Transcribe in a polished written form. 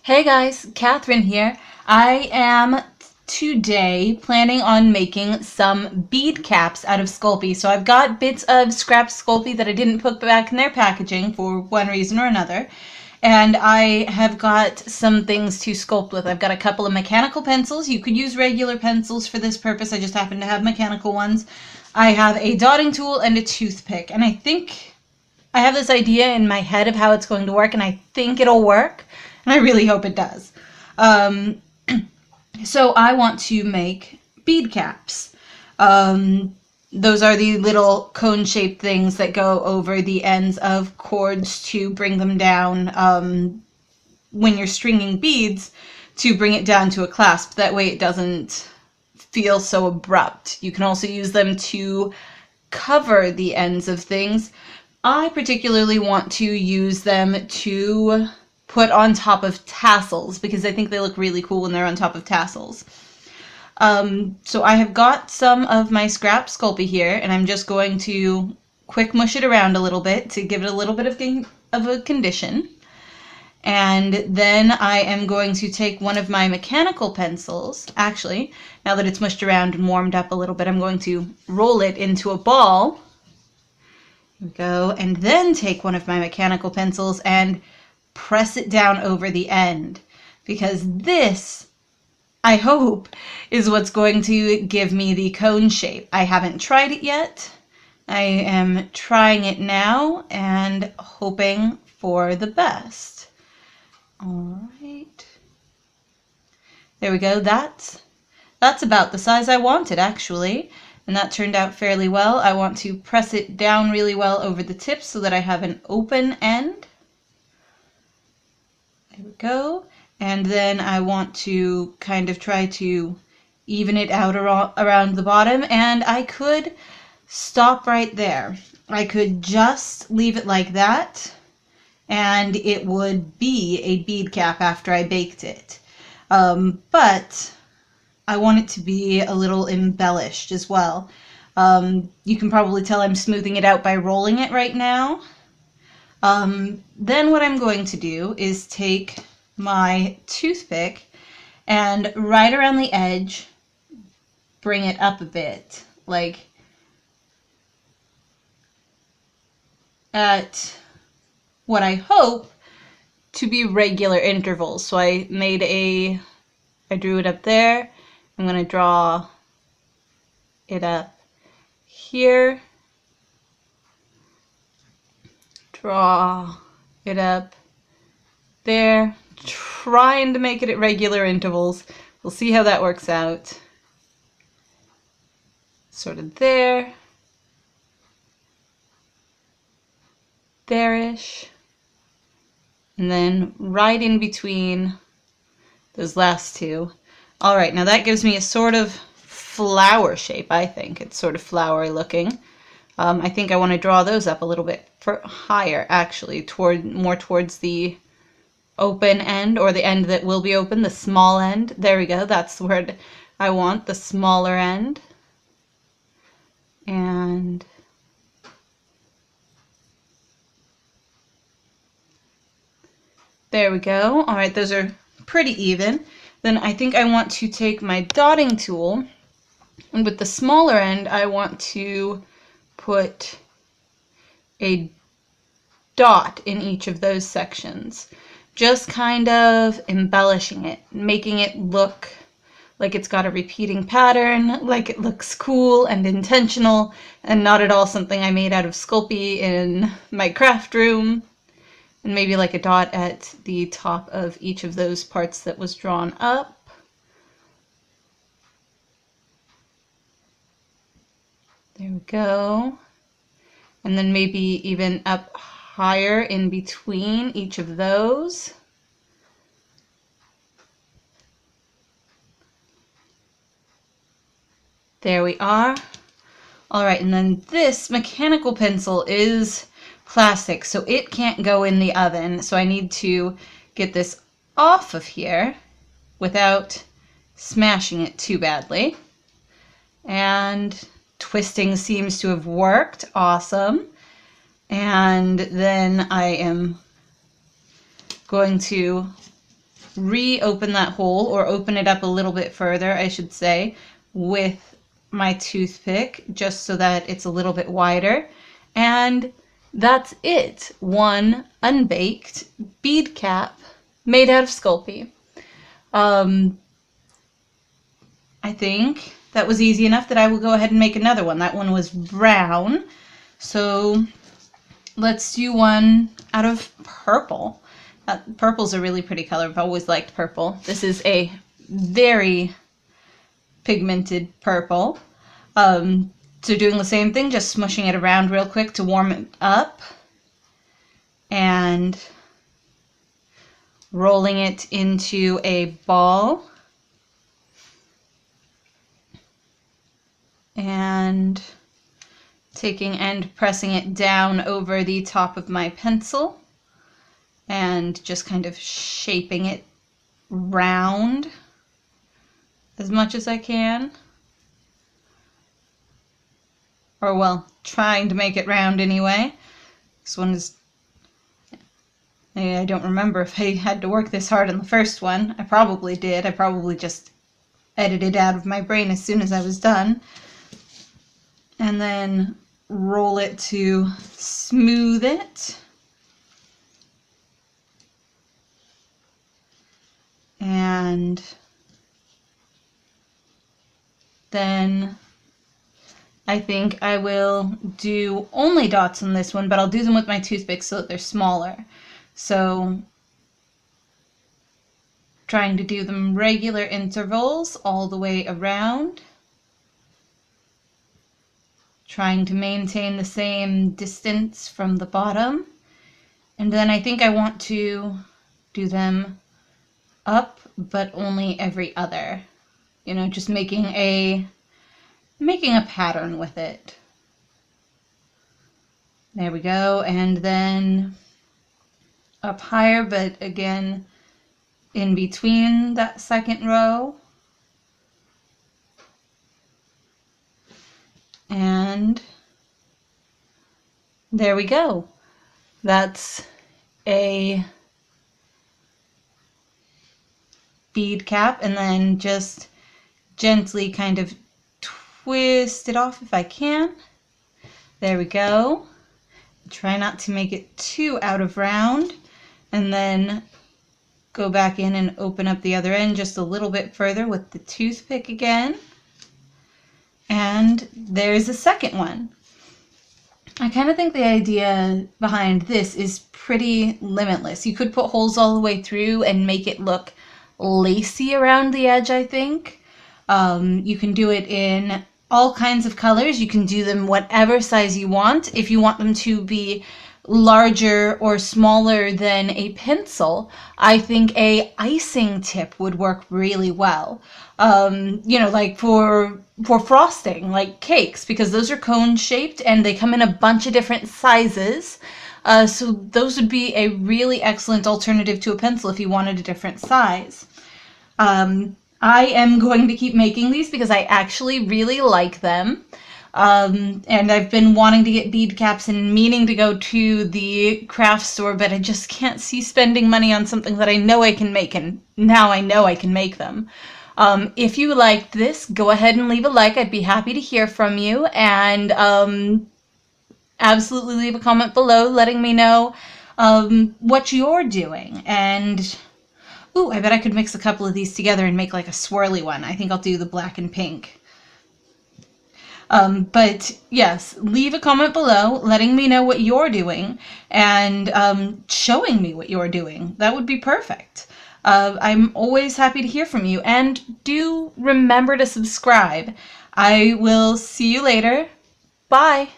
Hey guys, Catherine here. I am today planning on making some bead caps out of Sculpey. So I've got bits of scrap Sculpey that I didn't put back in their packaging for one reason or another. And I have got some things to sculpt with. I've got a couple of mechanical pencils. You could use regular pencils for this purpose. I just happen to have mechanical ones. I have a dotting tool and a toothpick. And I think I have this idea in my head of how it's going to work, and I think it'll work. And I really hope it does. So I want to make bead caps. Those are the little cone-shaped things that go over the ends of cords to bring them down when you're stringing beads, to bring it down to a clasp. That way it doesn't feel so abrupt. You can also use them to cover the ends of things. I particularly want to use them to put on top of tassels because I think they look really cool when they're on top of tassels. So I have got some of my scrap Sculpey here, and I'm just going to quick mush it around a little bit to give it a little bit of a condition. And then I am going to take one of my mechanical pencils. Actually, now that it's mushed around and warmed up a little bit, I'm going to roll it into a ball. Here we go. And then take one of my mechanical pencils and press it down over the end, because this, I hope, is what's going to give me the cone shape. I haven't tried it yet. I am trying it now and hoping for the best. All right. There we go. That's about the size I wanted, actually. And that turned out fairly well. I want to press it down really well over the tips so that I have an open end. There we go. And then I want to kind of try to even it out around the bottom. And I could stop right there. I could just leave it like that, and it would be a bead cap after I baked it. But I want it to be a little embellished as well. You can probably tell I'm smoothing it out by rolling it right now. Then what I'm going to do is take my toothpick and right around the edge, bring it up a bit, like at what I hope to be regular intervals. So I drew it up there. I'm going to draw it up here. Draw it up there, trying to make it at regular intervals. We'll see how that works out. Sort of there, there-ish, and then right in between those last two. All right, now that gives me a sort of flower shape, I think. It's sort of flowery looking. I think I want to draw those up a little bit higher, actually, more towards the open end, or the end that will be open, the small end. There we go. That's the word I want, the smaller end. And there we go. All right, those are pretty even. Then I think I want to take my dotting tool, and with the smaller end, I want to put a dot in each of those sections, just kind of embellishing it, making it look like it's got a repeating pattern, like it looks cool and intentional, and not at all something I made out of Sculpey in my craft room. And maybe like a dot at the top of each of those parts that was drawn up. There we go. And then maybe even up higher in between each of those. There we are. All right, and then this mechanical pencil is plastic, so it can't go in the oven. So I need to get this off of here without smashing it too badly. And twisting seems to have worked. Awesome. And then I am going to reopen that hole, or open it up a little bit further, I should say, with my toothpick, just so that it's a little bit wider. And that's it. One unbaked bead cap made out of Sculpey. I think that was easy enough that I will go ahead and make another one. That one was brown. So let's do one out of purple. Purple's a really pretty color. I've always liked purple. This is a very pigmented purple. So doing the same thing, just smushing it around real quick to warm it up. And rolling it into a ball. And taking and pressing it down over the top of my pencil and just kind of shaping it round as much as I can. Or, well, trying to make it round anyway. This one is... I don't remember if I had to work this hard on the first one. I probably did. I probably just edited out of my brain as soon as I was done. And then roll it to smooth it. And then I think I will do only dots on this one, but I'll do them with my toothpick so that they're smaller. So trying to do them regular intervals all the way around. Trying to maintain the same distance from the bottom. And then I think I want to do them up, but only every other. You know, just making a pattern with it. There we go. And then up higher, but again in between that second row. And there we go. That's a bead cap, and then just gently kind of twist it off if I can. There we go. Try not to make it too out of round, and then go back in and open up the other end just a little bit further with the toothpick again. And there's a second one. I kind of think the idea behind this is pretty limitless. You could put holes all the way through and make it look lacy around the edge, I think. You can do it in all kinds of colors. You can do them whatever size you want. If you want them to be larger or smaller than a pencil, I think a icing tip would work really well. You know, like for frosting, like cakes, because those are cone shaped and they come in a bunch of different sizes. So those would be a really excellent alternative to a pencil if you wanted a different size. I am going to keep making these because I actually really like them. And I've been wanting to get bead caps and meaning to go to the craft store, but I just can't see spending money on something that I know I can make, and now I know I can make them. If you liked this, go ahead and leave a like. I'd be happy to hear from you, and absolutely leave a comment below letting me know what you're doing. And ooh, I bet I could mix a couple of these together and make like a swirly one. I think I'll do the black and pink. But yes, leave a comment below letting me know what you're doing and showing me what you're doing. That would be perfect. I'm always happy to hear from you, and do remember to subscribe. I will see you later. Bye.